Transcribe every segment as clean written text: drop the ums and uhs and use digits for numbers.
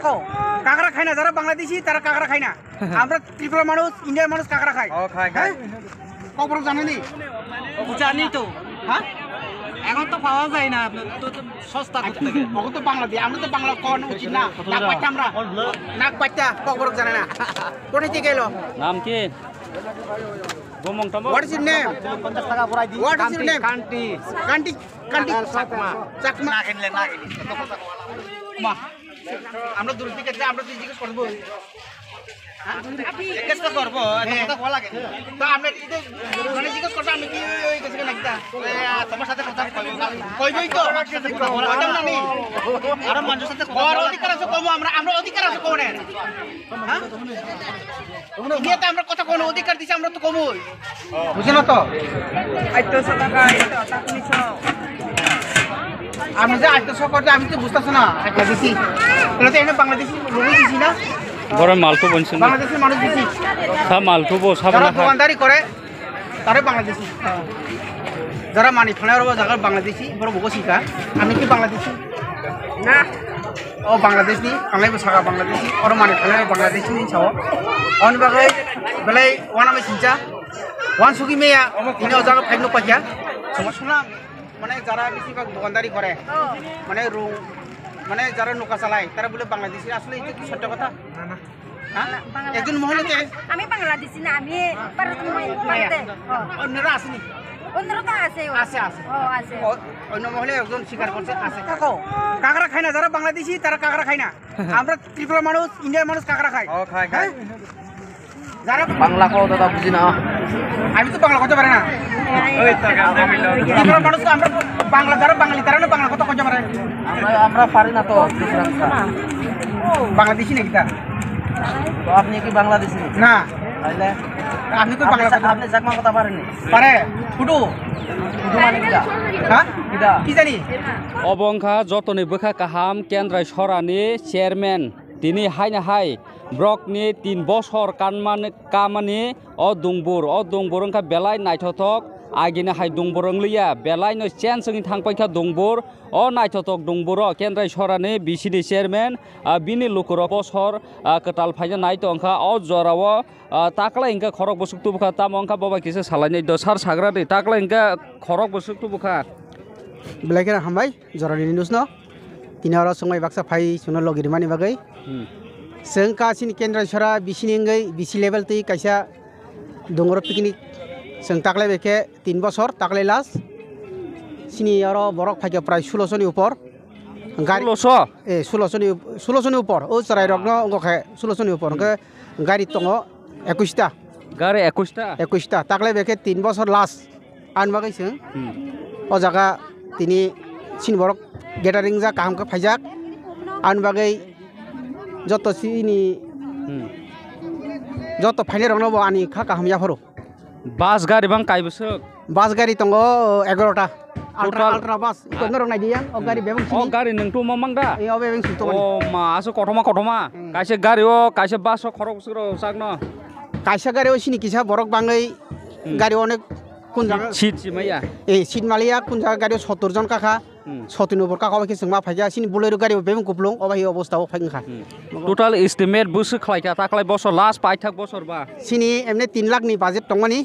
দেখো কাঁকড়া খায় না, যারা বাংলাদেশি তারা কাঁকড়া খায় না। আমরা ত্রিপুরা মানুষ, ইন্ডিয়ার মানুষ কাঁকড়া খায়। কখনো জানেনি? জানি তো, হ্যাঁ এখন তো পাওয়া যায় না, তো সস্তা করতে গেলে। এখন তো বাংলা দিয়ে, আমরা তো বাংলা কখনো উচিত না। নাক পাচ্ছা আমরা, নাক পাচ্ছা কখনো জানে না। কোথায় থেকে এলো? নাম কি? গোমং তম। What is your name? 50 টাকা পড়াই দিই। What is your name? Country Kanti Kanti Chakma Chakma. না কিনলে না কিনি। মা আমরা দূর থেকে আমরা তো জিজ্ঞেস করবো। জিজ্ঞেস তো করবো, কথা বলা লাগে। তো আমরা মানে জিজ্ঞেস করবো আমি কি ওই কিছু লাগতা তোমার সাথে কথা কইবই তো কথা না নি আর মানুষের সাথে আর অধিকার আছে কম, আমরা অধিকার আছে কোনে? হ্যাঁ ইয়েতে আমরা কথা কোন অধিকার দিছি, আমরা তো কমই বুঝলো তো। আইতো টাকা আইতো টাকা আমি যে আইতো করতে আমি তো বুঝতাছ না। একটা দিছি তাহলে তো এখানে বাংলাদেশি লোক দিছি না, বড় মালটো বনছেন না, বাংলাদেশি মানুষ দিছি। সব মালটো বো সব যারা না খায়। দোকানদারি করে তারা বাংলাদেশি, যারা মানি ফানার জায়গার বাংলাদেশি বড় বসিকা। আমি কি বাংলাদেশি না? ও বাংলাদেশি আংলাইবো সাগা বাংলাদেশি ওর মানি ফানার বাংলাদেশি সাও অন বাগৈ বেলাই ওয়ান আমি সিনচা ওয়ান সুগি মেয়া ইনি জায়গা ফাইনো পাইয়া সমস্যা মানে যারা বেশিরভাগ দোকানদারি করে মানে রুম মানে যারা নৌকা চালায় তারা বলে বাংলাদেশি। আসলে এটা কি সত্য কথা? একজন মহিলাতে আমি বাংলাদেশি না, আমি ভারতে। অন্যরা আসেনি? অন্যরা তো আছে। আছে আছে ও আছে। অন্য মহিলা একজন স্বীকার করছে আছে। দেখো কাঁকড়া খায় না, যারা বাংলাদেশি তারা কাঁকড়া খায় না। আমরা ত্রিপুরা মানুষ, ইন্ডিয়ার মানুষ কাঁকড়া খায়। হ্যাঁ? যারা বাংলা কও দাদা বুঝি না। আমি তো বাংলা কথা পারে না। ত্রিপুরা মানুষ তো আমরা বাংলা, যারা বাঙালি তারা না বাংলা কথা কথা পারে। আমরা পারি না তো। বাংলাদেশি নাকি তা? তো আপনি কি বাংলাদেশি না, তাইলে আপনি তো বাংলা কথা আপনি চাকমা কথা পারেননি? পারে। ফুটু শুধু মানে কিটা হ্যাঁ কিটা কি জানি অবংখা যতনি বখা কাহাম কেন্দ্র সরানি চেয়ারম্যান তিনি হাইনা হাই ব্রকনি 3 বছর কামানি অ দুংবুর ওংখা বেলাই নাইথথক আগিনে হাই দুংবুরং লিয়া বেলাই নো চেঞ্জनि थांपायखा दुंबुर अ नायथथक दुंबुर केन्द्र सरानि बिसिनि चेयरमैन बिनि लुकुर बसर कटाल फाइना नायतो अंखा अ जराव ताकला इंका खरक बसुक तुबखा ताम अंखा बाबा किसे सालायनाय द सार साग्रा दे ताकला इंका खरक बसुक तुबखा बेलायकेन हामबाय जरानि न्यूज न तिनारा संगाय बाक्सा फाइ सुनो लगिरमानि बागै जों कासिनि केन्द्र सरा बिसिनि इंगै बिसि लेभेल तै कायसा दुंगर पिकनिक जों ताकलाय बेखे 3 बছর ताकलाय लास्ट सिनी आरो बरक फाइके प्राय 1600 नि ऊपर गाड़ी 1600 नि ऊपर ओ सराय रक न गखे 1600 नि ऊपर गाड़ी तंगो 21 टा गारे 21 टा ताकलाय बेखे 3 বছর लास्ट आनबागै जों ओ जागा तिनी सिन बरक गेटारिं जा काम के फाइजाक आनबागै जत सिनी जत फाइने रंगनो आनी खा काहमिया फरो बास गारि बां काइबसो बास गाड़ी तंगो 11 टा अल्ट्रा बास इकोनो रंगनाय दिया ओ गाड़ी बेबं अ गारि नोंथ' मामां दा ए ओ बेबं सुतो अ मासो कथमा काइसे गारि अ काइसे बास खरक बसुरो सागनो काइसा गाड़ी ओ सिनि किसा बरक बाङै गाड़ी अनेक कुन जागा सीट सिमाया ए सीट मालिया कुन जागा गाड़ी 70 जन काखा 70 ऊपर काका बाखि जों मा फाइजा सिनि बुलेरो गाड़ी बेबं कुपलुं अबाहि अवस्थायाव फाइनखा टोटल एस्टिमेट बुसु खलायका ताकलाय बसर लास्ट पाइथाक बसर बा सिनि एमने 3 लाख नि बाजेट दंमानि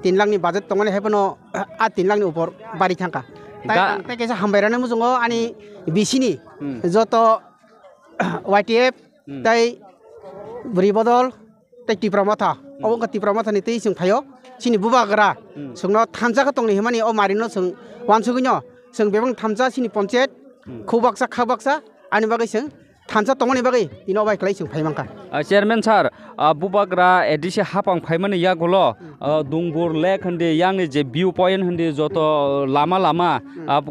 3 लाख नि बाजेट दंमानि हेबनो आ 3 लाख नि ऊपर बारि थांका ताइ केसा हामबायरानो मुजंगो आनि बिसिनि जत वाइटिएफ ताइ बुरि बदल ताइ टिप्रा माथा अबंका टिप्रा माथानि तै जों फायो सिनि बुबाग्रा जोंनो थामजाखा दंनि हेमानि अ मारिनो जों वानसुगिनो जों बेबं थामजा सिनि पन्चायत खौबाक्सा खाबाक्सा आनि बागै जों थामजा तंगनि बागै दिनो बायख्लाय जों फायमांका चेयरमैन सर बुबाग्रा एडिसे हापां फाइमानि यागुलो दुंबुर लेक हंदे यांनि जे व्यू पॉइंट हंदे जत लामा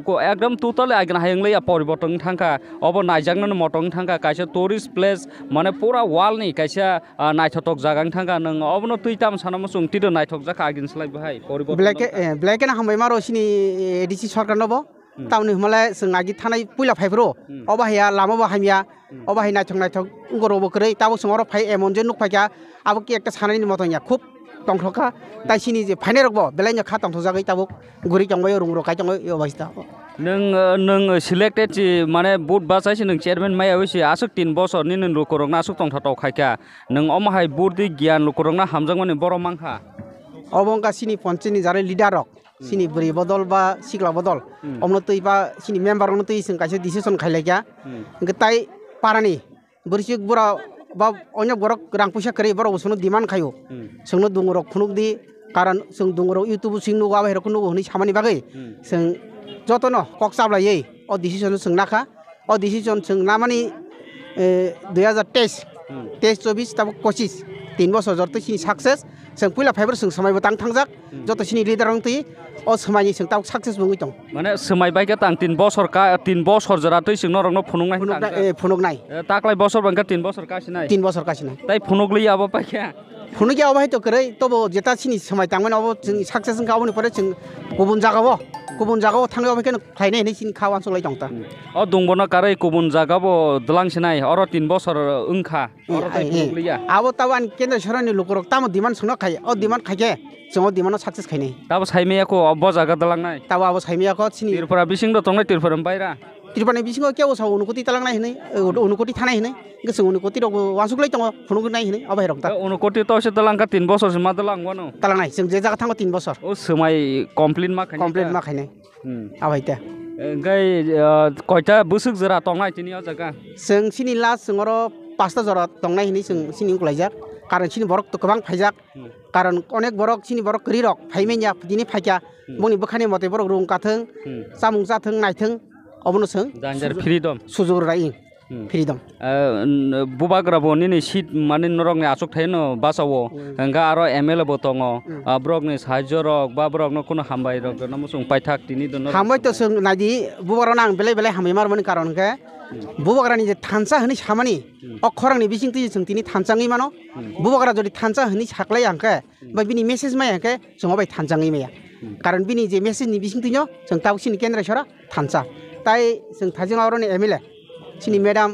को एकदम टोटल आगन हायंलै परिवर्तन थांका अब नायजांनो मटं थांका काइसे टूरिस्ट प्लेस माने पूरा वाल नि काइसे नायथथक जागां थांका नों अबनो तुइताम सानामो सुंतिदो नायथक जाखा आगिन सलाय बहाय परिवर्तन ब्लैक एन हामबाय मारो सिनि एडिसि सरकार नबो टाउन हमलाय जों आगि थानाय पुइला फाइब्रो अबाहिया लामा बाहायमिया अबाहि नायथक गरबो करै ताबो संगारो फाइ एमनजे नुक फाइका आबो कि एकटा सानायनि मतया खूब तंथका ताइसिनि जे फाइने रखबो बेलायनो खा तंथ जागै ताबो गुरि जंबाय रुंरो काय जंबाय अबस्था नों सिलेक्टेड माने बुट बासाइसे नों चेयरमेन माया होइसे आसुक 3 बसरनि नों लुकरंना आसुक तंथाव खायका नों अमाहाय बुट दि गियान लुकरंना हामजां माने बर' मांखा अबंका सिनि पञ्चायतनि जारे लिडारक सिनि बोरै बदल बा सिग्ला बदल अमनो तै बा सिनि मेम्बार अमनो तै जों काइसे डिसिसन खायलायगा गताय पारानि बोरसिक बरा बा अन्य बरक रां पैसा करे बर उसनो डिमान्ड खायो जोंनो दुंगरक खुनुक दि कारण जों दुंगरक इउट्यूब सिंनु वा बाहेर खुनु हनि सामानि बागै जों जतन कक साबलायै अ डिसिसन जों नाखा अ डिसिसन जों ना मानि 2023 24 तब 25 3 बছর जत सिनि सक्सेस जों पहिला फाइबर जों समायबो थांजाक जत सिनि लिडार रंतै अ समायनि जों ताव सक्सेस बुङै दं माने समायबायगा तां 3 बছর जरा तै सिंनो रंनो फुनुंनाय फुनुगनाय ताकलाय बছর बांका 3 बছর कासिनाय 3 बছর कासिनाय ताई फुनुगलै आबो पाइका फुनुगि आबो हायतो करै तबो जेता सिनि समाय तांमोन आबो जों सक्सेस गावनि परे जों गुबुन जागाव थांनायाव बेखौ फायनाय नै सिनि खावान सलाय दंता अ दंबना कारै गुबुन जागाबो दलांसिनाय अर 3 बছর ओंखा अर ताई फुनुगलिया आबो तावान केन्द्र सरकारनि लोकरक ताम डिमान्ड संनो खाय अ डिमान्ड खायके जों डिमान्ड सक्सेस खायनाय ताबो साइमेयाखौ अब जागा दलांनाय ताबो आबो साइमेयाखौ सिनि तिरफोरा बिसिं द तंनाय तिरफोरम बायरा तिरफानि बिसिङाव केव साव उनुकति तालांनाय हनै उनुकति थानाय हनै गोसो उनुकति रग वासुगलाय दङ फुनुगनाय हनै अबाय रक्ता उनुकति तसे दलांका 3 बছর मा दलांगवानो तालांनाय जों जे जागा थांगो 3 बছर ओ समाय कमप्लिट मा खायनाय आबायता गाय कयटा बुसुक जरा तंनाय तिनियाव जागा जों सिनि लास्ट जोंर 5टा जरा तंनाय हनै जों सिनि उलायजाक कारण सिनि बरक तो गोबां फायजाक कारण अनेक बरक सिनि बरक करिरक फायमेनिया दिनि फायका मनि बखानि मते बरक रुं काथों सामुं जाथों नायथों अबनो सों दानजार फ्रीडम सुजुग राय फ्रीडम बुबाग्राबो नि सीट माने नरगनि आसुक थायनो बासावो हंगा आरो एमएलए बो दङ ब्रगनि साहाय्य रक बा ब्रगनो कोनो हामबाय रक नमसुं पाइथाक तिनि दन हामबाय तो जों नायदि बुबाग्राना आं बेले हामै मारमोन कारण के बुबाग्रानि जे थानसा हनि सामानि अखरंनि बिसिं ति जों तिनि थानसाङै मानो बुबाग्रा जदि थानसा हनि साख्लाय आंके बा बिनि मेसेज माय आंके जों बाय थानसाङै माया कारण बिनि जे मेसेजनि बिसिं तिनो जों तावसिनि केन्द्र सरा थानसा ताई जों थाजिं आवरनि एमएलए सिनि मेडाम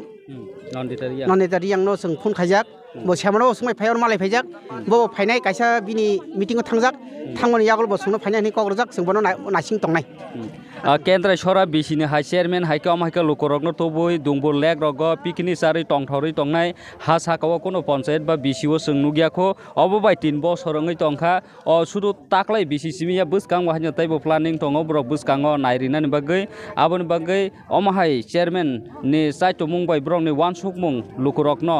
नन्दितारि आंनो जों फन खायजाक बो सेमनो समाय फायर मालाय फायजाक बो फायनाय कायसा बिनि मिटिंआव थांजाक थांमोन यागल बो संनो फायनाय कग्रजाक जों बनो नासिं तंनाय केन्द्र सरा बिसिनि हाय चेयरमेन हायका अमायका लुकरगनो तबुय दुंबो लेग रग पिकनि सारै टंथरै टंनाय हा साकाव कोनो पञ्चायत बा बिसिओ सोंनुगियाखौ अब बाय 3 बছरङै टंखा अ सुदु ताकलाय बिसिसिमिया बुसकां वाहनो ताइबो प्लानिं टंगो ब्रक बुसकाङो नायरिनानि बागै आबोनि बागै अमाहाय चेयरमेन नि साइतो मुंबाय ब्रंनि वान सुकमुं लुकरगनो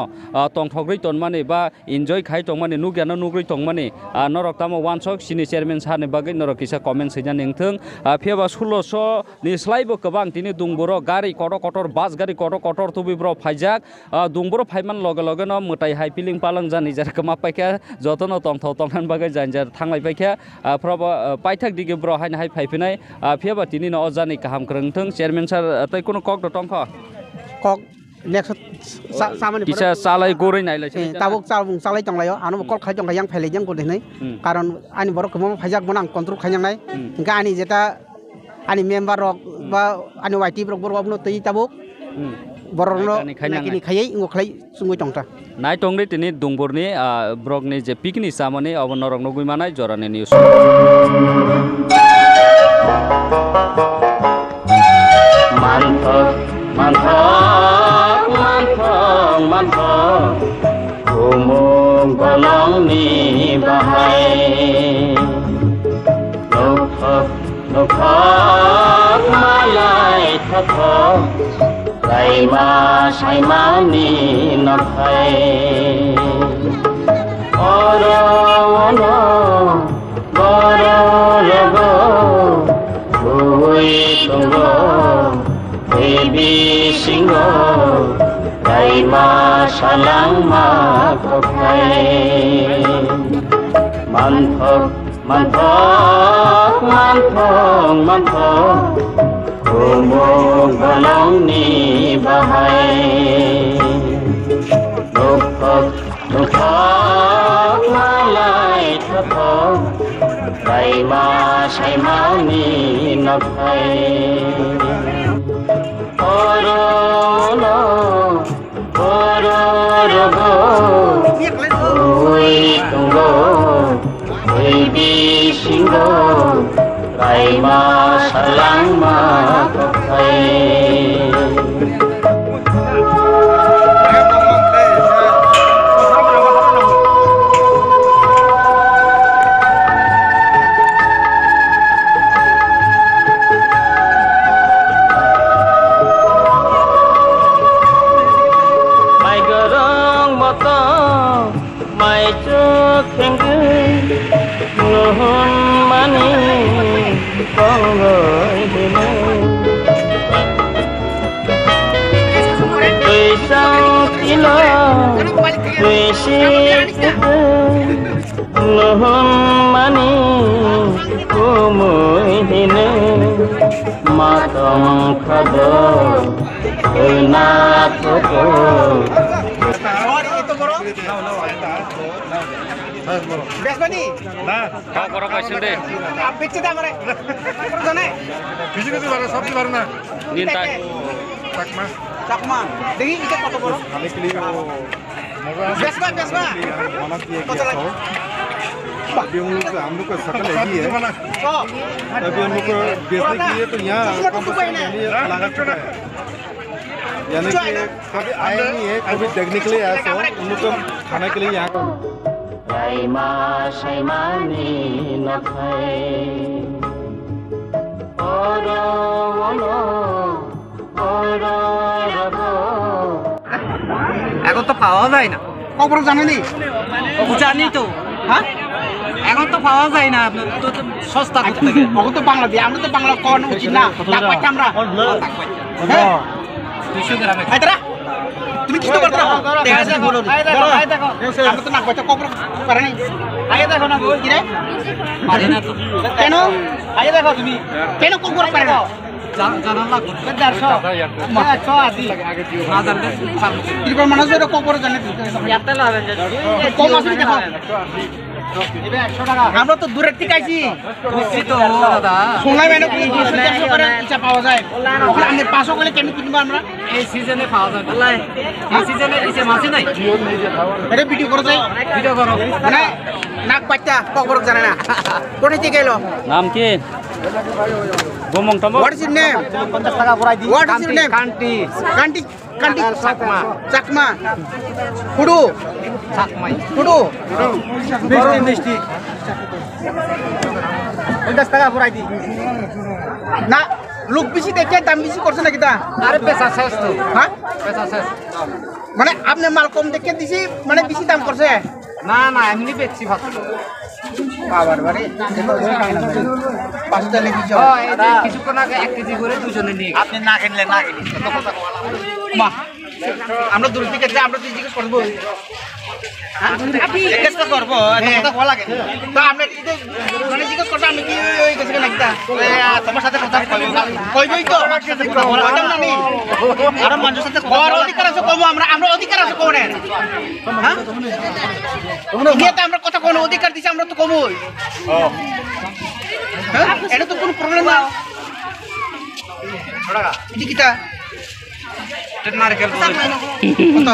टंथग्रै तनमाने बा एन्जय खाय टंमाने नुगियानो नुग्रै टंमाने नरक तामो वान सक सिनि चेयरमेन सारनि बागै नरक किसा कमेन्ट सैना नेंथों फेबा 1600 निस्लायबो गोबां दिनै दुंबरो गारि कटर बास गारि कटर तुबिब्र फायजाक दुंबरो फायमान लगे लगे न मोटाय हाय फिलिं पालं जानि जार कमा पाइका जतन तंथाव तंथान बागै जानजार थांलाय पाइका फ्रबा पाइथाक दिगे ब्र हाय हाय फायफिनाय फेबा दिनै न अजानि काहाम krengथों चेयरमेन सार तै कोनो कक द टंख कक नेक्स्ट सामानि किसा सालाय गोरै नायलाय ताबुक सालाय तंलायो आनो कल खाय तंगा yang फायलायजों गदेनै कारण आनि बर कमा फायजाक बना कन्ट्रोल खायनाय गानि जेता आनि मेम्बार रक बा आनि वाइटि ब्रक बरबनो तै ताबुक बरनो नाकिनि खायै इंगो खाय सुंगै तंता नाय टंगनि तिनि दुंबरनि ब्रगनि जे पिकनि सामने अब नरंग गुइमानाय जरानि निउज मानथं उमुं गलंनि बाहाय नखर मालाय थथ रायमा सायमानि नखाय अरनो बरलगो हुई तुंगो देवी सिंह रायमा सालांमा कखाय मानथक उमुं गलंनि बाहाय नखर मालाय थथ रायमा सायमानि नखाय अरनो बरलगो हुई तुंगो Devi Singh Raima सालांमा ko mai cho khen gương nuhun mani con người tùy sang tí lo tùy si nuhun mani ku mui hine matong khado na thoko বেসবানি খাও করো কইছেন দে বেচে দে আমারে জানে কিছু কিছু পারে সবজি পারে না নিন তাই চাকমা চাকমা দেখি এটা কত বড় খালি কিলি ও মগা বেসবা বেসবা माना किए কত লাগে अभी हम लोग को सकल है ही है তো अभी हम लोग को बेचने के लिए तो यहाँ कंपनी लगा चुका है यानी कि कभी आया नहीं है कभी देखने के लिए आया तो उन लोग को खाने के लिए यहाँ Raima Shaimani Nakhai Oro Olo Oro Rabo এখন তো পাওয়া যায় না কবর জানেনি জানি তো হ্যাঁ এখন তো পাওয়া যায় না আপনার তো সস্তা থেকে ওকে তো বাংলা দিয়ে আমরা তো বাংলা কোন উচিত না লাগ পাইতে আমরা হ্যাঁ 200 গ্রামে আইতরা তুমি কি তো করতে দেখা যায় বলো দেখো আমরা তো নাক পাইতে কবর করে নাই আগে দেখো না কি রে পারে না তো কেন আগে দেখো তুমি কেন কবর করে না জানা লাগবে 150 আদি না জানলে পারবো ত্রিপুরা মানুষ এটা কবর জানে কম আছে দেখো আমরা তো দূরের থেকে আইছি বুঝছি তো দাদা শুনলাম এনে কি 200 করে ইচ্ছা পাওয়া যায় ওখানে আমরা 500 করে কেন কিনবো আমরা এই সিজনে পাওয়া যায় না এই সিজনে এসে মাছই নাই এটা ভিডিও করে যাই ভিডিও করো মানে নাক পাইতা কবর জানে না কোনে থেকে গেল নাম কি গোমং তম হোয়াট ইজ ইউর নেম 50 টাকা পড়াই দি what is your name Kanti Kanti Kanti Chakma Chakma কুডু চাকমাই কুডু মিষ্টি 50 টাকা পড়াই দি না লোক বেশি দেখে দাম বেশি করছে নাকি তা আরে পেশা শেষ তো হ্যাঁ পেশা শেষ মানে আপনি মাল কম দেখে দিছি মানে বেশি দাম করছে না না এমনি বেচছি ভাত বাবার বাড়ি 5 টাকা লিখি ও এই যে কিছুক্ষণ আগে 1 কেজি করে 2 জনে নিয়ে আপনি না কিনলে না কিনি মা আমরা দূর থেকে যে আমরা জিজ্ঞেস করবো জিজ্ঞেস তো করবো কথা ভালো লাগে তো আমরা মানে জিজ্ঞেস করবো আমি কি ওই গেছে নাকি তোমার সাথে কথা কইবই তো বলতাম না নি আর মানুষের সাথে কর অধিকার আছে কম আমরা অধিকার আছে কোন হ্যাঁ নিয়ে তো আমরা কথা কোন অধিকার দিছি আমরা তো কমই হ্যাঁ এটা তো কোনো প্রবলেম না এটি কিটা নারকেল কত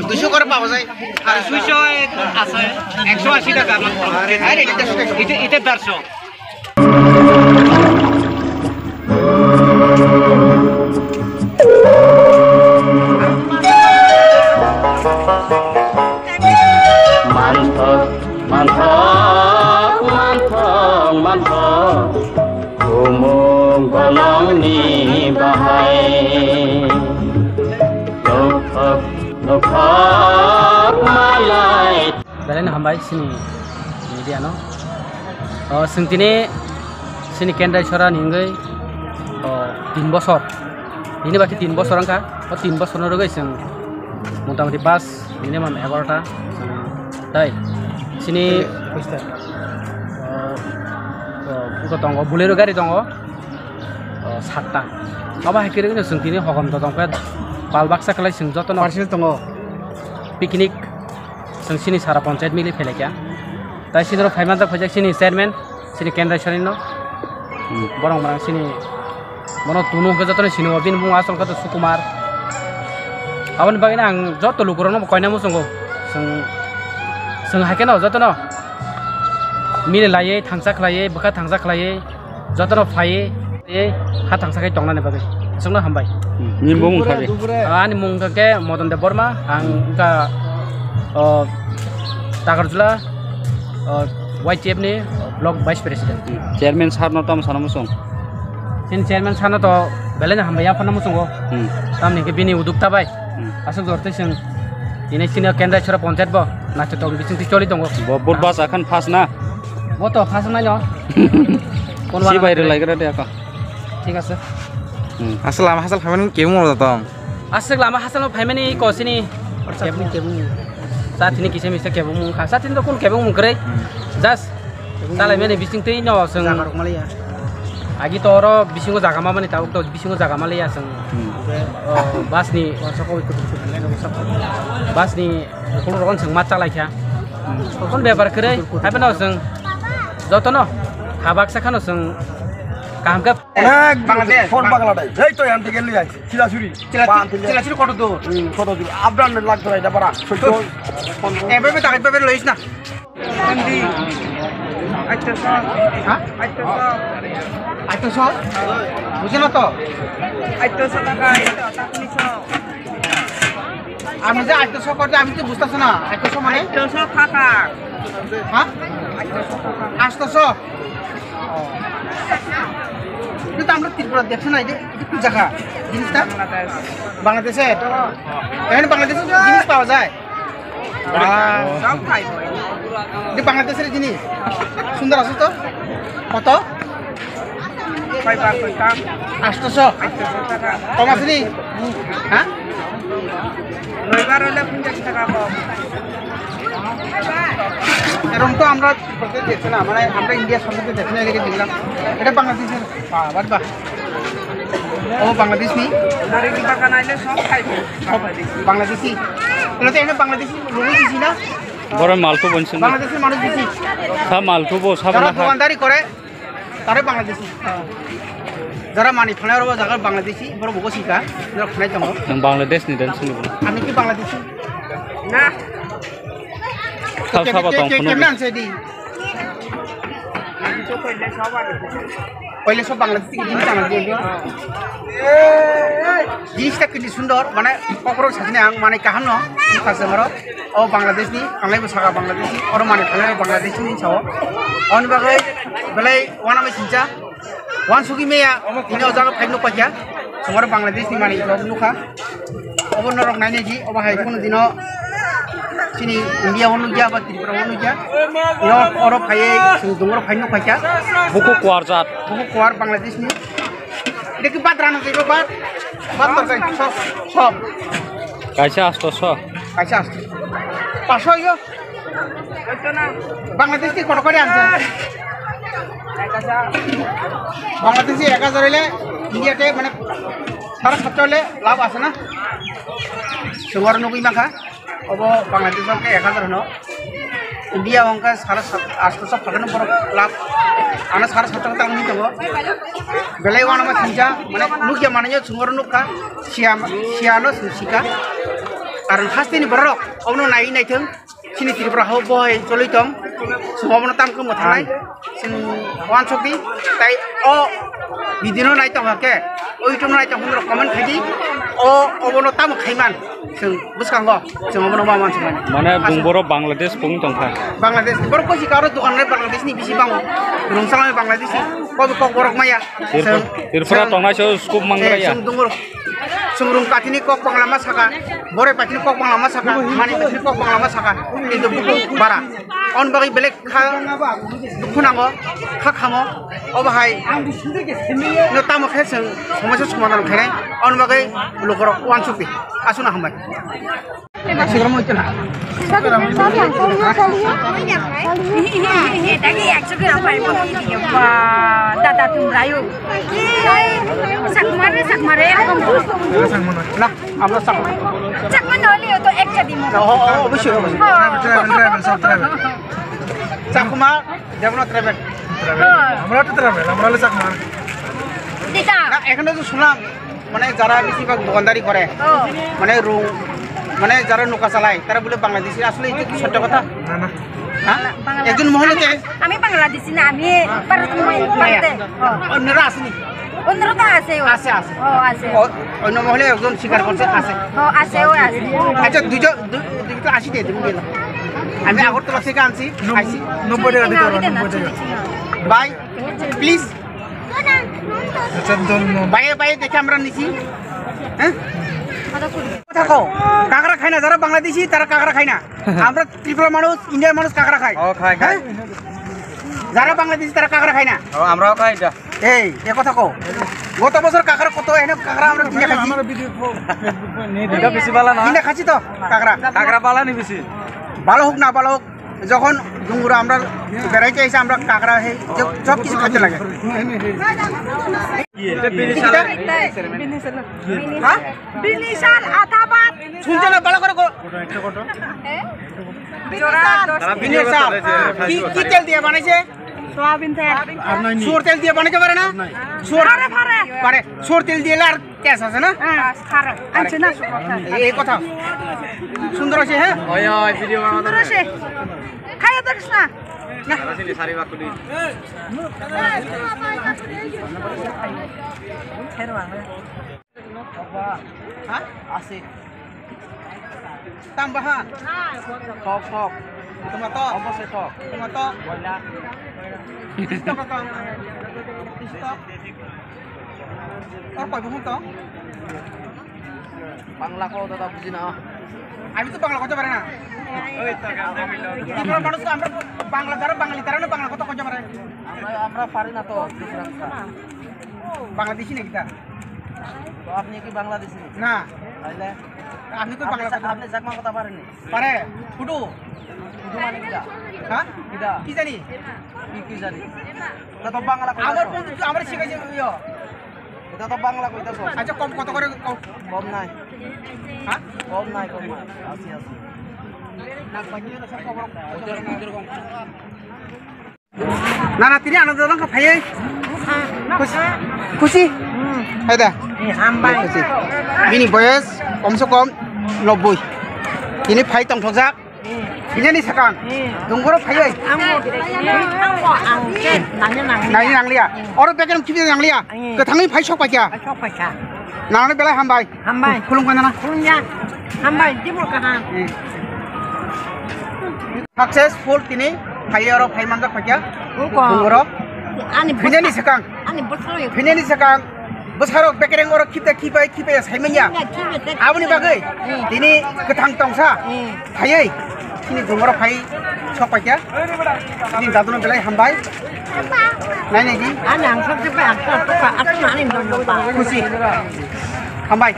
200 করে পাওয়া যায় আর 200 আছে 180 টাকা আরে এটা এটা 150 Manthok Manthok Manthok Manthok Umum golong ni bahai Lokhok Lokhok malai Balen hambai sini media no singtini sini kendra sora ningai 3 বছর ini baki 3 বছর angka 3 বছর rogai sing motamoti pas minimum 11টা তাই sini uko tongo bolero gari tongo 7টা aba hakire ni singtini hokam to tongka bal baksa kalai sing joto no parcel তো picnic जों सिनि सारा पन्चायत मिलि फैलायखा दा सिनि फाइमान्दा फैजाक सिनि चेयारमेन सिनि केन्द्र सरिनो बरं बरं सिनि मनो तुनु गजतन सिनि बिन बुं आसल कत सुकुमार आवन बागिना आं जत लुकुरनो कयना मुसंगो जों हाकेनो जतन मिले लायै थांसा खलायै बखा थांसा खलायै जतन फायै हा थांसा खाय टंगनानै बागै जोंनो हामबाय निम्बुं थाबे ani mungke Modon de Borma ang ka Tagarjula YTF ni block vice president chairman sir নতাম সানামসং sin chairman sana to belanya hambaya apa namu sungguh tamni ke bini uduk tabai asal dorte sing ini sini kendra chora pontet bo na cetong bising ti choli tongo bot bas akan pas na boto pas na nyo কোন si বাইরে লাগরা দে আকা ঠিক আছে আসলে আমার হাসাল খাবেন কেমন মজা তো asal lama hasal family ko sini kebung saat ini kisah misal kebung mungka saat ini kun kebung mungkre jas salai mene bising ti nyawa seng জাগারক মালিয়া agi toro bisingo jaga mama ni tahu to bisingo jaga malia seng bas ni wasako ikut bas ni kun ron seng maca lai kya kon bebar kre apa no seng jotono habak sakhano seng কামকা Bangladesh phone বাংলাটাই এই তো এখান থেকে নিয়ে আসছি চিলাচুরি চিলাচিলি কত দূর কত দূর আবরান লাগতো না এটা পারা এভাবে তাকে এভাবে লইস না আইতো বুঝে না তো আমি যে আইতো করতে আমি তো বুঝতেছ না আইতো মানে হ্যাঁ 800 কিন্তু আমরা ত্রিপুরা দেখছি না এই যে কি জায়গা জিনিসটা বাংলাদেশে এখানে বাংলাদেশে জিনিস পাওয়া যায় এটা বাংলাদেশের জিনিস সুন্দর আছে তো কত 800 কম আছে নি হ্যাঁ এরকম তো আমরা দেখছি না মানে আমরা ইন্ডিয়ার সঙ্গে দেখছি না এদিকে দেখলাম এটা বাংলাদেশের বাহ ও বাংলাদেশ নি বাংলাদেশি এটা তো এখানে বাংলাদেশি লোক দিছি না বড় মালটো বনছেন বাংলাদেশের মানুষ দিছি সব মালটো বো সব যারা না দোকানদারি করে তারা বাংলাদেশি যারা মানি ফানার জায়গা বাংলাদেশি বড় বকো শিকা যারা ফানাই দङ বাংলাদেশ নি দেন শুনি আমি কি বাংলাদেশি না সব সব তো কেমন আছে দি পয়লে সব বাংলাদেশি জিনিস আনা দিয়ে জিনিসটা কিন্তু সুন্দর মানে কখনো সাজনে আং মানে কাহান ন কাছে মর ও বাংলাদেশ নি আংলাই বসাকা বাংলাদেশি আর মানে ফানার বাংলাদেশি নি ছাও অন বাগৈ বেলাই ওয়ানা মে সিনচা ওয়ান সুগি মেয়া ইনো জায়গা ফাইনো পাকিয়া সমর বাংলাদেশ নি মানে জব নুখা অবন রক নাইনে জি অবা হাই কোন দিন sini India wonu ja ba Tripura wonu ja yo oro phaye dungro phaino khacha বুকু কোয়ারজাত buku keluar Bangladesh ni এটা কি বাদরানো দেব বাদ তরকারি সব কাইসা 800 কাইসা আসছে 500 ইয়ো বাংলাদেশ কি কত করে আনছে বাংলাদেশি 1000 হইলে ইন্ডিয়াতে মানে সারা খরচা হলে লাভ আছে না সুমার নকুই মাখা अब बांग्लादेश के 1000 हनो इंडिया अंका 800 फाटानो पर लाभ आना 750 टाका नि दङ बेलाय वाना मा थिंजा माने नुकिया माने सुंगर नुका सियानो सिका कारण हास्तिनि बरक अवनो नाय नायथों सिनि त्रिपुरा हो बय चलैतम सुबमनो तामखौ मथानाय जों वान सकि ताई अ बिदिनो नायतम हाके ओइटम नायतम हमरो कमेन्ट खायदि अ अवनो ताम खायमान जों बुसखांगो जों अवनो मा मानसि মানে দুংবरो বাংলাদেশ পুং তংখা बांग्लादेश बर कोसि कारो दुकान बांग्लादेशनि बिसि बाङो रंसालाय बांग्लादेशि कबे कक बरक माया त्रिपुरा तंनायसो स्कुप मांग्राया जों दुंगर सुंग्रुं काटिनि कक बांग्लामा साका बरे पाटिनि कक बांग्लामा साका मानि पाटिनि कक बांग्लामा साका किन्तु बुकु बारा अन बागै बेलेग खा दुखुनांगो खा खामो अबहाय न तामो खेसों समस्या समाधान खायनाय अन बागै लोकर 150 आसुना हामबाय सिग्राम होइतना এটা কি 100 গ্রাম পাইব দাদা তোমরা ইউ সাকমারে এরকম না আমরা চাকমান হলে তো একটা দিন অবশ্যই ট্রাভেল সব ট্রাভেল চাকমা যেমন ট্রাভেল আমরা তো ট্রাভেল আমরা হলে চাকমা দিতা না এখানে তো শুনলাম মানে যারা বেশিরভাগ দোকানদারি করে মানে রুম মানে যারা নৌকা চালায় তারা বলে বাংলাদেশি আসলে এটা কি সত্য কথা না না হ্যাঁ একজন মহিলাকে আমি বাংলাদেশি না আমি ভারতে অন্যরা আসেনি অন্যরা আছে আছে আছে আছে অন্য মহিলা একজন স্বীকার করছে আছে আছে আছে আচ্ছা দুইটা আসি দিয়ে দেবো গেলাম আমি আগরতলা থেকে আনছি 90 টাকা দিতে হবে 90 টাকা বাই প্লিজ বাইরে বাইরে দেখে আমরা নিছি হ্যাঁ কথা কও কাঁকড়া খায় না যারা বাংলাদেশি তারা কাঁকড়া খায় না আমরা ত্রিপুরা মানুষ ইন্ডিয়ার মানুষ কাঁকড়া খায় হ্যাঁ? যারা বাংলাদেশি তারা কাঁকড়া খায় না আমরাও খাই এটা এই এ কথা কও গত বছর কাঁকড়া কত এনে কাঁকড়া আমরা কিনে খাইছি এটা বেশি ভালো না কিনে খাচ্ছি তো কাঁকড়া কাঁকড়া পালা নি বেশি ভালো হোক না ভালো হোক যখন ডুঙ্গুরা আমরা বেড়াইতে এসে আমরা কাঁকড়া সব কিছু খাইতে লাগে বিনিশাল আতাবাদ শুনছে না ভালো করে বিনের সাপ কি তেল দিয়ে বানাইছে সোয়াবিন তেল সোর তেল দিয়ে বানাইতে পারে না সোর পারে সোর তেল দিয়ে আর ক্যাশ আছে না খারে আনছে না এই কথা সুন্দর আছে হ্যাঁ সুন্দর আছে খাইয়া দেখিস না আছে tambahan tok tomato অবশ্যই tok tomato বয়লা স্টক কত স্টক আর কয় বহু তো বাংলা কও দাদা বুঝি না আমি তো বাংলা কথা পারে না আমরা মানুষ আমরা বাংলা যারা বাঙালি তারা না বাংলা কথা কইতে পারে আমরা পারি না তো বাংলাদেশি নাকি তা তো আপনি কি বাংলাদেশি না তাইলে আপনি তো বাংলা কথা আপনি জাকমা কথা পারেননি পারে ফুটু শুধু মানে কিটা হ্যাঁ কিটা কি জানি কি জানি এটা তো বাংলা কইতাছ আমার বন্ধু আমরা শিখাইছে ইয়া এটা তো বাংলা কইতাছ আচ্ছা কম কত করে কম নাই হ্যাঁ কম নাই আসি না না তিনি আনন্দ দং খাই খুশি হয় দা খুশি বিনি বয়স কমসে কম 90 তিনি ফাই তং থকজাক बिनि साकां दंगरो फायै नायनि नांलिया अर बेगेन किबि नांलिया गोथाङै फाय सक पाइया नानानै बेलाय हामबाय खुलुमबाय नाना सक्सेसफुल तिनि फायै अर फाय मानजा पाइया दंगरो बिनि साकां बोसारो बेकेरें अर किपाय साइमैया आबुनि बागै दिनि गोथां Tansa फायै ini dongoro pai sok pakai ini datu nang belai hambai nai nai ji yang sampai aku nani dong pak kusi hambai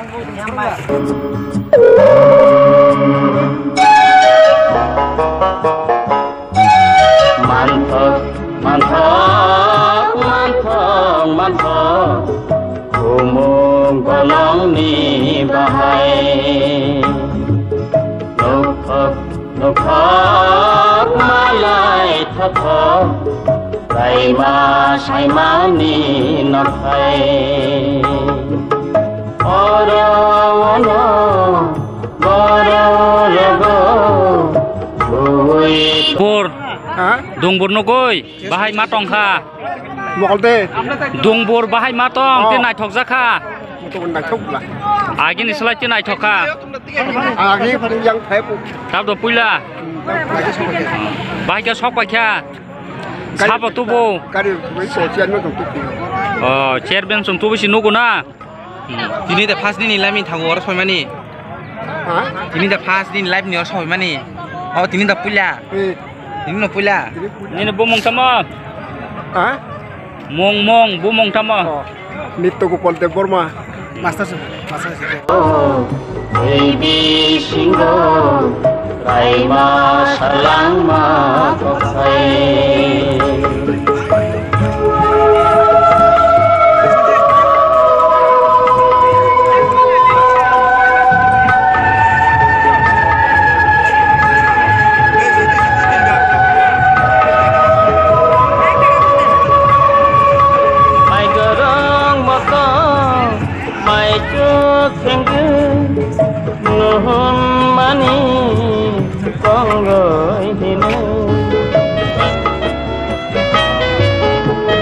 mantap umum golong ni bahai Nukak malai thotho Daima saimani nokai Oro ono Goro logo Pur Dungbur nukoi Bahai matong ka Mokalte Dungbur bahai matong Tinai thok zakha Tunggu nak thok lah Agin islai tinai thok ka Agi yang phép Tap do puila Bahai ka sok paikha Sapa tubo Kari với sổ chen nó cũng tụt chairman sum tubo si nugo na Tini the past ni live ni thago or soi mani Hả? Tini the past ni live ni or soi mani Oh tini the puila Tini no puila Ni na bumong tama Hả? Mong bumong tama Nito ko Polte Burma master Baby singo Daima salang ma kokai Nuhun mani kongoy hinu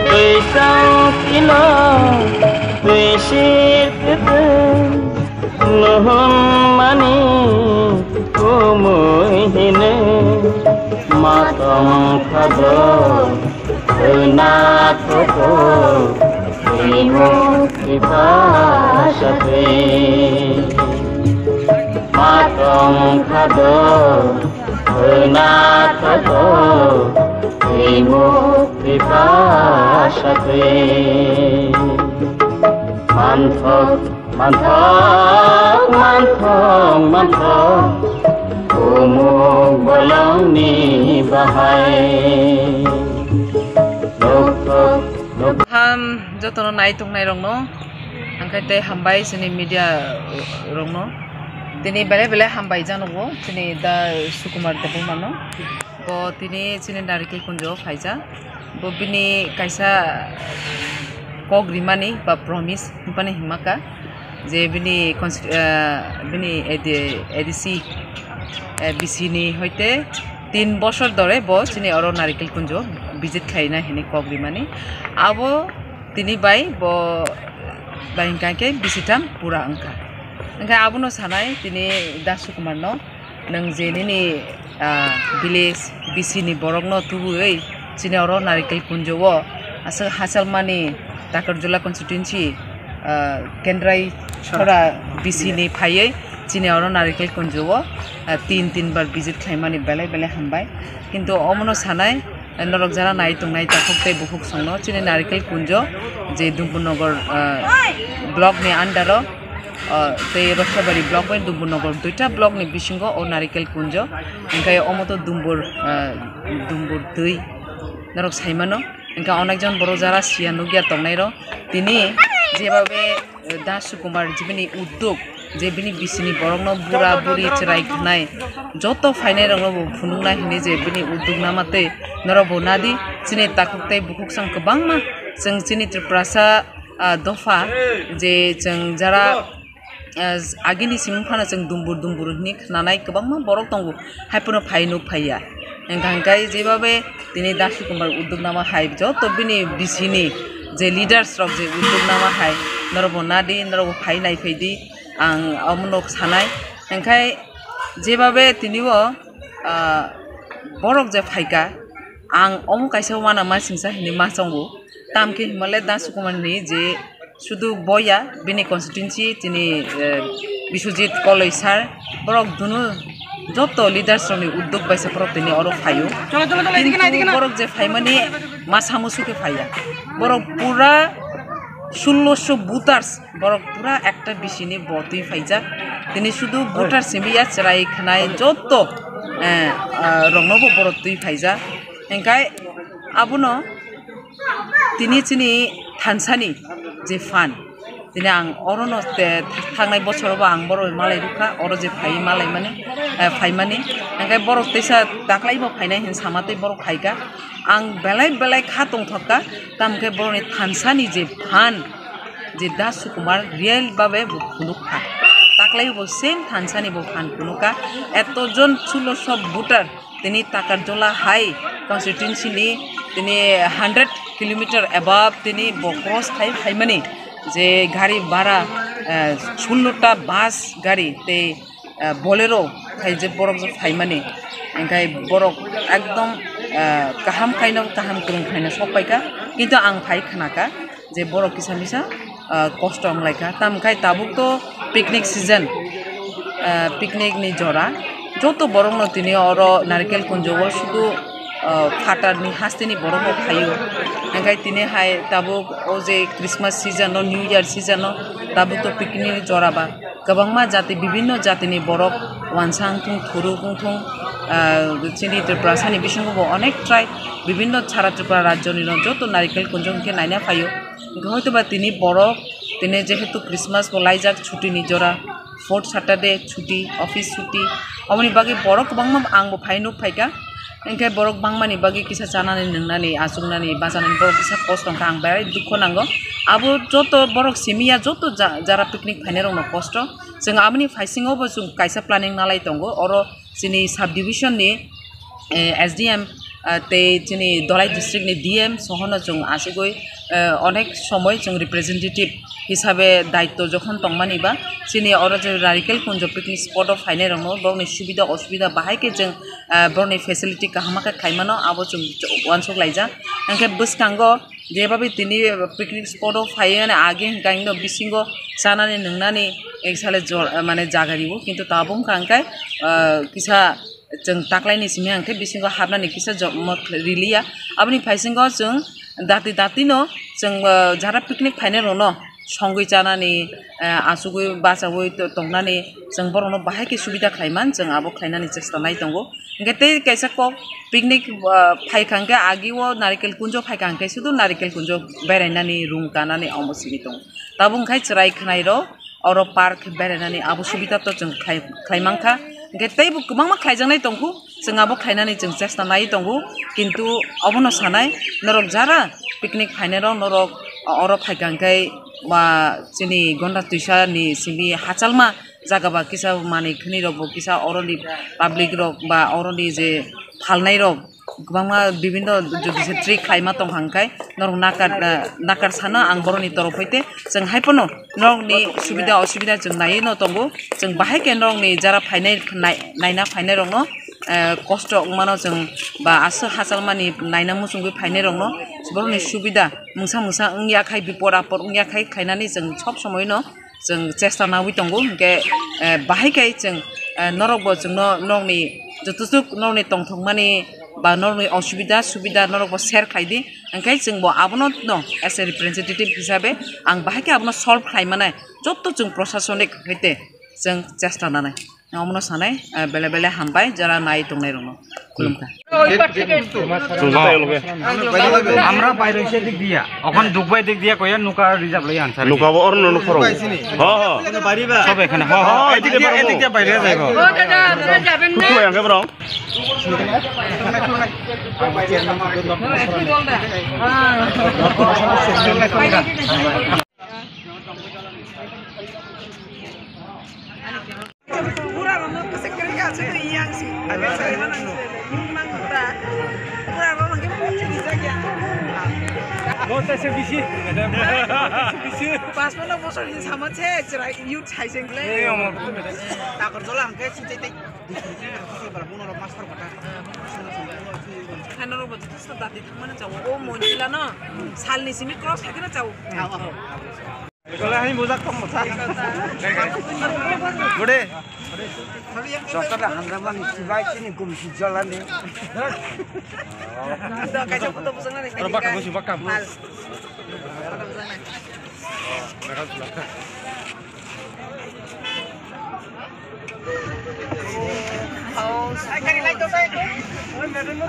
Tui sang kino Tui sir kutu Nuhun mani kumuy hinu Matong khado Tuna tutu পিপাসাতে মাতং খাদ নাথ পিপাসাতে মান্থক মান্থক মান্থক মান্থক উমুক বলংনি বাহাই ham jotono nai tungnai rongno angkai te hambai sini media rongno tini bele bele hambai janogo tini da Sukumar Debumano bo tini sini narikil kunjo phaija bo bini kaisa kogrimani ba promise bani himaka je bini bini ADC BCni hoite 3 বছর ধরে ব চিনি or নারিকেল কুঞ্জ visit খাইনা হেনি কগরিমানি আবো তিনি by ব বাইংকাকে বিসিটাম পুরা अंका ओंखाय आबोनो सानाय तिनि दा सुकुमारनो नों जेनिनि विलेज बिसिनि बरकनो तुबुयै चिनि अर नारिकेल कुंजो आसा हासालमानि दाकरजुला कन्स्टिट्युएन्सि केन्द्राय छरा बिसिनि फायै चिनि अर नारिकेल कुंजो 3 बार विजिट खाइमानि बेले बेले हामबाय किन्तु अमनो सानाय नरक जारा नाय तुंनाय ताखुकते बुहुक संनो चिनि नारिकेल कुंजो जे दुम्बुरनगर ब्लक नि आन्डार ते रक्षाबारी ब्लक बाय दुम्बुरनगर दुइटा ब्लक नि बिसिंगो ओ नारिकेल कुंजो ओंखाय अमतो दुम्बुर दै नरक साइमानो ओंखा अनेकजन बर जारा सियानुगिया तंनायरो तिनि जेबाबे दा सुकुमार जिबिनि उद्योग जे बिनि बिसिनि बरंनो बुरा बुरि चराय खनाय जत फाइनाय रंनो फुनुंना हिनि जे बिनि उद्योग नामाते नरबो नादि चिनि ताकुकते बुकुक सं गोबांमा जों चिनि त्रिपुरासा दफा जे जों जारा आगिनि सिमफाना जों दुम्बुर हिनि खनानाय गोबांमा बरक दंगो हायपुनो फाइनु फाइया ओंखाय जेबाबे दिनै दा सुकुमार उद्योग नामा हाय जत बिनि बिसिनि जे लिडार्स रक जे उद्योग नामा हाय नरबो नादि नरबो फाइनाय फैदि आं अमनक सानाय ओंखाय जेबाबे तिनिबो बरक जे फाइका आं अमु काइसा माना मा सिंसा हिनि मा संगो तामके हिमालय दा सुकुमारनि जे शुधु बया बिनि कन्स्टिट्युएन्सि तिनि बिश्वजित कलेज सार बरक दुनु जत लिडार्स रनि उद्योग बायसा बरक तिनि अर फायो बरक जे फाइमानि मा सामुसुके फाया बरक पुरा 1600 बुटार्स बरक पुरा একটা बिसिनि बतुई फाइजा तिनि शुधु बुटार सिमिया चराय खनाय जत रंगनोबो बरक तुई फाइजा ओंखाय आबुनो तिनि चिनि थानसानि जे फान दिनै आं अरनो थांनाय बोसोरावबो आं बर मालाय रुखा अर जे फाइ मालाय माने फाइमानि ओंखाय बर तैसा दाख्लायबो फाइनाय हिन सामाते बर फाइगा आं बेलाय बेलाय खा दंथका तामके बरनि थानसानि जे फान जे दा सुकुमार रियेल बाबे फुनुखा दाख्लायबो सेम थानसानि बो फान फुनुखा एतजन 1600 बुटार तिनि ताकारजला हाई कन्स्टिट्युएन्सिनि तिनि 100 किलोमीटर एबाव तिनि बक्रस फाइमानि जे गाड़ी भाड़ा 16टा बास गाड़ी ते बोलेरो खाइजे बरक जो फाइमानि ओंखाय बरक एकदम काहाम खाइनो काहाम कुरुं खाइनो सपायका किन्तु आं फाइ खानाका जे बरक किसामिसा कष्ट आंलायका तामखाय ताबुक तो पिकनिक सीजन पिकनिक नि जरा जत बरंनो तिनि अर नारिकेल कुंजो शुधु फाटारनि हास्तेनि बरंनो फायो ओंखाय तिनि हाय ताबुक ओ जे Christmas season new year season ताबुक तो पिकनिक जराबा गोबांमा जाति विभिन्न जातिनि बरक वानसांथुं थुरुगुंथुं चिनि त्रिपुरासानि बिसिंगो अनेक ट्राइब विभिन्न सारा त्रिपुरा राज्यनि जत नारिकेल कुंजोंके नायना फायो हयतोबा तिनि बरक तिनि जेहेतु क्रिसमास लाइजाक छुट्टी निजरा 4th सैटरडे छुट्टी ऑफिस छुट्टी अमनि बागे बरक गोबांमा आंबो फाइनु फाइका ओंखाय बरक बांमानि बागे किसा जानानै नोंनानै आजुंनानै बाजानानै बरक किसा कष्ट आं बेराय दुख नांगौ आबो जत बरक सिमिया जत जारा पिकनिक फाइनाय रंनो कष्ट जों आबनि फाइसिङावबो जों काइसा प्लानिंग नालाय दंगो अर जोंनि सब डिविजननि एसडीएम ते जोंनि दलाय डिस्ट्रिक्टनि डीएम सहनो जों आसिगय अनेक समय जों रिप्रेजेन्टेटिभ हिसाबै दायित्व जखन तंमानिबा जोंनि अर नारिकेल कुंज पिकनिक स्पट फाइनाय रंनो बरनि सुबिदा असुबिदा बाहायके जों बरनि फेसिलिटी काहामाखा खाइमानो आबो जों वानसक लाइजा ओंखाय बसकांगो जेबाबि तिनी पिकनिक स्पटआव फायो आगे गाइनो बिसिंगो जानानै नोंनानै एक साले माने जागारिबो किन्तु ताबुं कांकाय किसा जों ताक्लायनि सिमे आंखे बिसिंगो हाबनानै किसा मत रिलिया आबनि फाइसिंगो जों दाति-दातिनो जों जारा पिकनिक फाइने रनो संगै जानानै आसुगै बासावै तंनानै जों बरनो बाहायके सुबिदा खायमान जों आबो खायनानै चेष्टा नाय दंगो गेते कैसा को पिकनिक फाइखांके आगिवो नारिकेल कुंजो फाइखांके सुदु नारिकेल कुंजो बेरायनानै रुम गानानै अमसिनि दं ताबुं खाय चराय खनायरो अरो पार्क बेरायनानै आबो सुबिदा तो जों खायमांखा गेतेबो गोबां खायजानाय दंगो जों आबो खायनानै जों चेष्टा नाय दंगो किन्तु अबनो सानाय नरक जारा पिकनिक फाइनेरो नरक अरो फाइखांके बा जोंनि गन्दा तुइसानि सिंनि हाचालमा जागाबा किसा माने खनि रब किसा अरनि पाब्लिक रब बा अरनि जे फालनाय रब गोबां विभिन्न जुदिसे ट्रिक खायमा दं हांखाय नरक नाकार सानो आं बरनि तरफ हइते जों हायपनो नरकनि सुबिदा असुबिदा जों नायै न दंगो जों बाहाय के नरकनि जारा फायनाय नायना फायनाय रंनो कष्ट मानो जों बा आसो हासालमानि नायना मुसुंगै फायनाय रंनो बरनि सुबिदा मुसा उंयाखाय बिपद आपद उंयाखाय खायनानै जों सब समयनो जों चेष्टा नावै दंगो के बाहायखाय जों नरकबो जों नरकनि जतुसुक नरकनि तंथंमानि बा नरकनि असुबिदा सुबिदा नरकबो शेयर खायदि ओंखाय जोंबो आबनो न एस ए रिप्रेजेन्टेटिभ हिसाबै आं बाहायके आबनो सल्भ खायमानाय जत्त जों प्रशासनिक हइते जों चेष्टा नानाय अमनो सानाय बेले बेले हामबाय जारा नाय दंनाय रंनो खुलुमखा আমরা বাইরে এসে দিক দিয়া এখন দুবাই দিক দিয়া কইয়া নুকা রিজার্ভ লই আনছার নুকাবো অর নন ফরো বাড়িবা সব এখানে এদিক দিয়া বাইরে যাইবো ও দাদা যাবেন না কই আঙ্গে বরং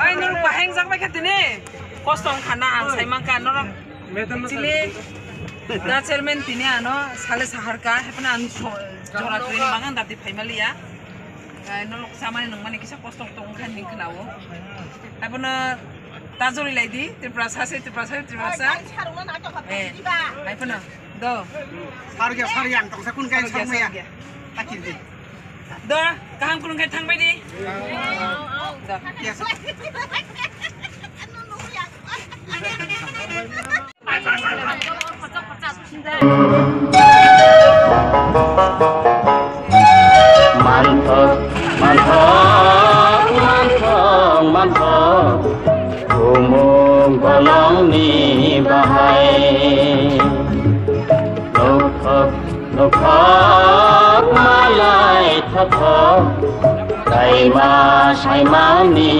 Ay, nung baheng sak baik hati ni, kosong kana ang say mangka nong cili, na chairman tini ano, sale sahar ka, hepan ang jora tuin bangan dati family ya, nong sama ni nong mani kisah kosong tong kan ning kenawo, hepan tajori lady, terprasa, hepan do, Sari yang tong sakun kain sama ya, takir deh. do, kaham kurung kai thang bayi di. Mantap, umum baloni bahai, lokak malai thapok, kaima saimani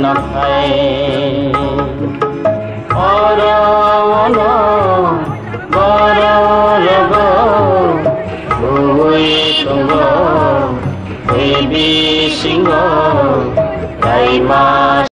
nakai, oro logo, hui tunggo, baby singo, kaima